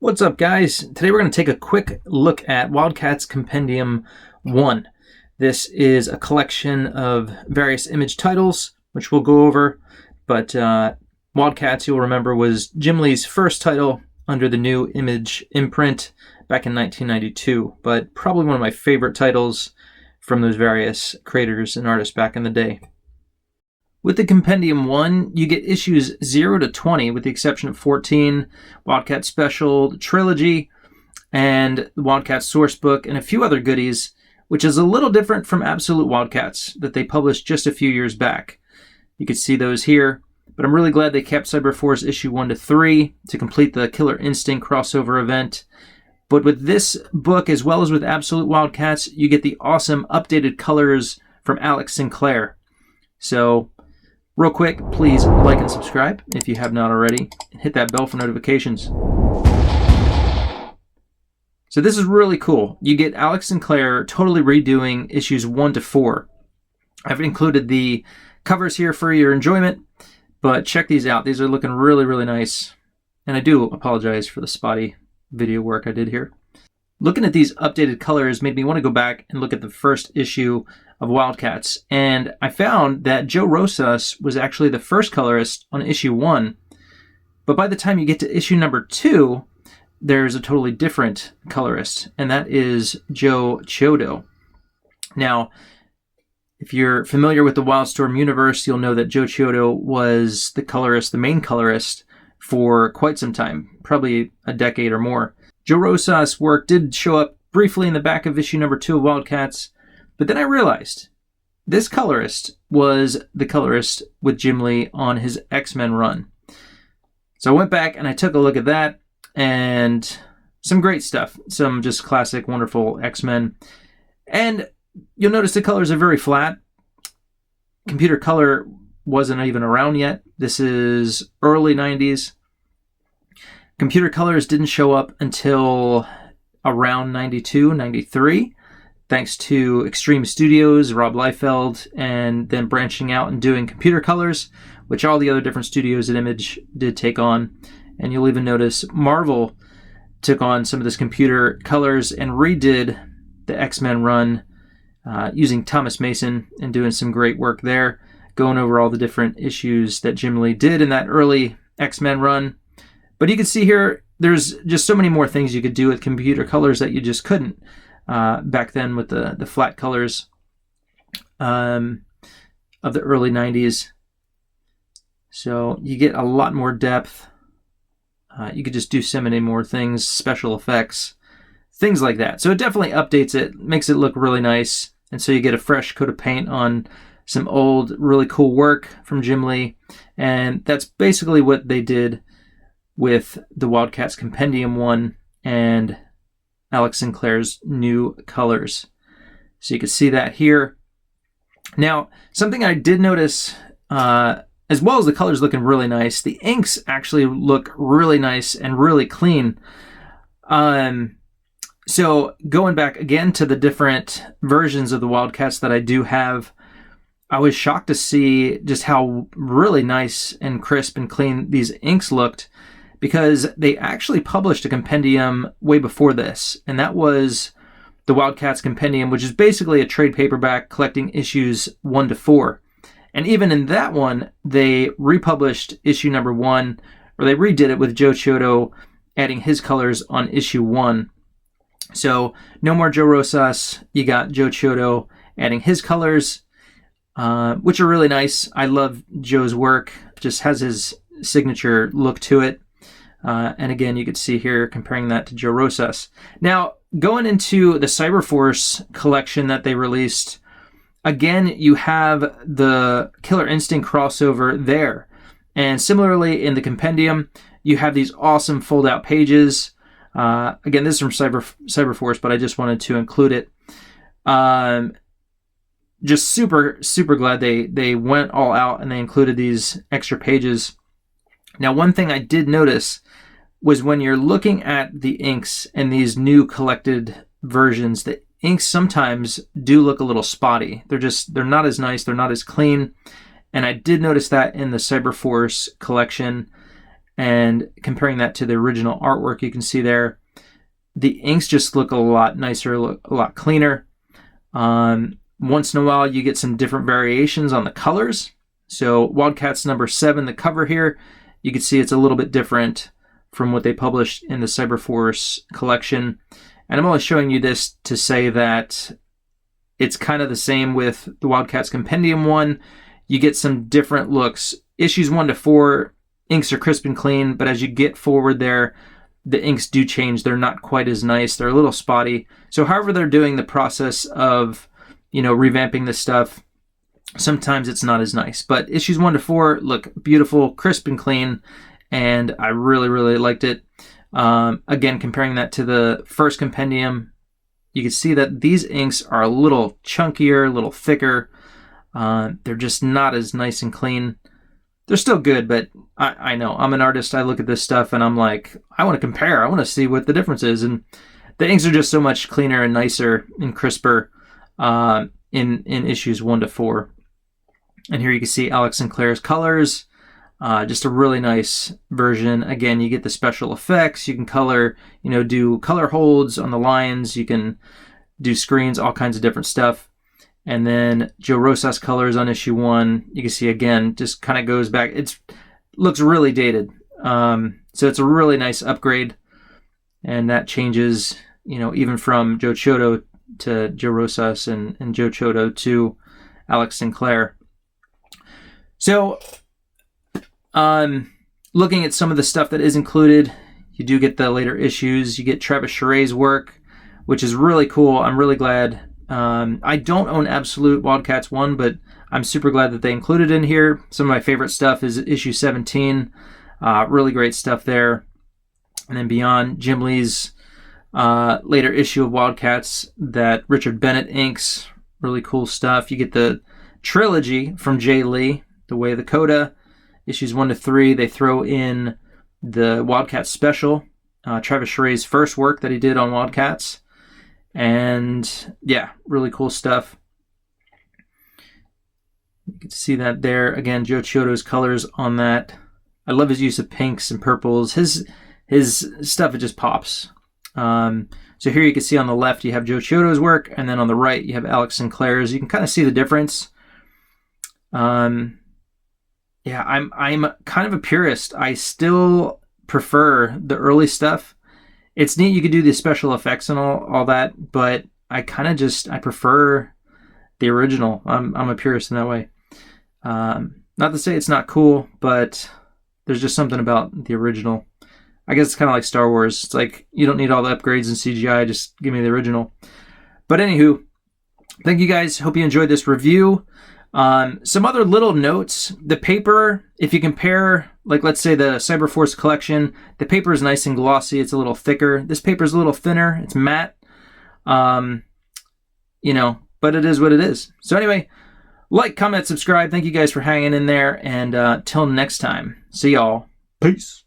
What's up, guys? Today we're going to take a quick look at Wildcats Compendium 1. This is a collection of various image titles, which we'll go over, but Wildcats, you'll remember, was Jim Lee's first title under the new image imprint back in 1992, but probably one of my favorite titles from those various creators and artists back in the day. With the Compendium 1, you get issues 0 to 20, with the exception of 14, Wildcat Special, the Trilogy, and the Wildcat Sourcebook, and a few other goodies, which is a little different from Absolute Wildcats that they published just a few years back. You can see those here, but I'm really glad they kept Cyberforce issue 1 to 3 to complete the Killer Instinct crossover event. But with this book, as well as with Absolute Wildcats, you get the awesome updated colors from Alex Sinclair. So, real quick, please like and subscribe if you have not already, and hit that bell for notifications. So this is really cool. You get Alex Sinclair totally redoing issues 1 to 4. I've included the covers here for your enjoyment, but check these out. These are looking really, really nice. And I do apologize for the spotty video work I did here. Looking at these updated colors made me want to go back and look at the first issue of Wildcats, and I found that Joe Rosas was actually the first colorist on issue 1, but by the time you get to issue number 2, there's a totally different colorist, and that is Joe Chiodo. Now, if you're familiar with the Wildstorm universe, you'll know that Joe Chiodo was the colorist, the main colorist, for quite some time, probably a decade or more. Joe Rosas' work did show up briefly in the back of issue number 2 of Wildcats, but then I realized this colorist was the colorist with Jim Lee on his X-Men run. So I went back and I took a look at that, and some great stuff. Some just classic, wonderful X-Men. And you'll notice the colors are very flat. Computer color wasn't even around yet. This is early 90s. Computer colors didn't show up until around 92, 93. Thanks to Extreme Studios, Rob Liefeld, and then branching out and doing computer colors, which all the other different studios at Image did take on. And you'll even notice Marvel took on some of this computer colors and redid the X-Men run using Thomas Mason and doing some great work there, going over all the different issues that Jim Lee did in that early X-Men run. But you can see here, there's just so many more things you could do with computer colors that you just couldn't back then with the flat colors of the early 90s. So you get a lot more depth. You could just do so many more things, special effects, things like that. So it definitely updates it, makes it look really nice. And so you get a fresh coat of paint on some old, really cool work from Jim Lee. And that's basically what they did with the Wildcats Compendium 1 and Alex Sinclair's new colors. So you can see that here. Now, something I did notice, as well as the colors looking really nice, the inks actually look really nice and really clean. So going back again to the different versions of the Wildcats that I do have, I was shocked to see just how really nice and crisp and clean these inks looked, because they actually published a compendium way before this, and that was the Wildcats Compendium, which is basically a trade paperback collecting issues 1 to 4. And even in that one, they republished issue number 1, or they redid it with Joe Chiodo adding his colors on issue 1. So no more Joe Rosas, you got Joe Chiodo adding his colors, which are really nice. I love Joe's work, just has his signature look to it. And again, you could see here comparing that to Joe Rosas. Now, going into the Cyberforce collection that they released, again, you have the Killer Instinct crossover there. And similarly, in the Compendium, you have these awesome fold-out pages. Again, this is from Cyberforce, but I just wanted to include it. Just super, super glad they went all out and they included these extra pages. Now, one thing I did notice was when you're looking at the inks in these new collected versions, the inks sometimes do look a little spotty. They're not as nice, they're not as clean. And I did notice that in the Cyberforce collection. and comparing that to the original artwork, you can see there, the inks just look a lot nicer, look a lot cleaner. Once in a while, you get some different variations on the colors. So Wildcats number 7, the cover here, you can see it's a little bit different from what they published in the Cyberforce collection. And I'm only showing you this to say that it's kind of the same with the Wildcats Compendium one. You get some different looks. Issues 1 to 4, inks are crisp and clean, but as you get forward there, the inks do change. They're not quite as nice. They're a little spotty. So however they're doing the process of, revamping this stuff, sometimes it's not as nice. But issues 1 to 4 look beautiful, crisp and clean, and I really, really liked it. Again, comparing that to the first compendium, you can see that these inks are a little chunkier, a little thicker. They're just not as nice and clean. They're still good, but I know. I'm an artist. I look at this stuff and I'm like, I want to compare. I want to see what the difference is. And the inks are just so much cleaner and nicer and crisper in issues 1 to 4. And here you can see Alex Sinclair's colors. Just a really nice version. Again, you get the special effects. You can color, do color holds on the lines. You can do screens, all kinds of different stuff. And then Joe Rosas colors on issue 1. You can see, again, just kind of goes back. It looks really dated. So it's a really nice upgrade. And that changes, even from Joe Chiodo to Joe Rosas and Joe Chiodo to Alex Sinclair. So looking at some of the stuff that is included, you do get the later issues. You get Travis Chare's work, which is really cool. I'm really glad. I don't own Absolute Wildcats 1, but I'm super glad that they included it in here. Some of my favorite stuff is issue 17. Really great stuff there. And then beyond, Jim Lee's later issue of Wildcats that Richard Bennett inks. Really cool stuff. You get the trilogy from Jay Lee, The Way of the Coda. Issues 1 to 3, they throw in the Wildcats special, Travis Chare's first work that he did on Wildcats. And yeah, really cool stuff. You can see that there. Again, Joe Chiodo's colors on that. I love his use of pinks and purples. His stuff, it just pops. So here you can see on the left, you have Joe Chiodo's work, and then on the right, you have Alex Sinclair's. You can kind of see the difference. Yeah, I'm kind of a purist. I still prefer the early stuff. It's neat you could do the special effects and all that, but I kind of I prefer the original. I'm a purist in that way. Not to say it's not cool, but there's just something about the original. I guess it's kind of like Star Wars. It's like, you don't need all the upgrades and CGI, just give me the original. But anywho, thank you guys. Hope you enjoyed this review. Some other little notes. The paper, if you compare, like let's say the Cyberforce collection, the paper is nice and glossy. It's a little thicker. This paper is a little thinner. It's matte. But it is what it is. So anyway, like, comment, subscribe. Thank you guys for hanging in there. And till next time, see y'all. Peace.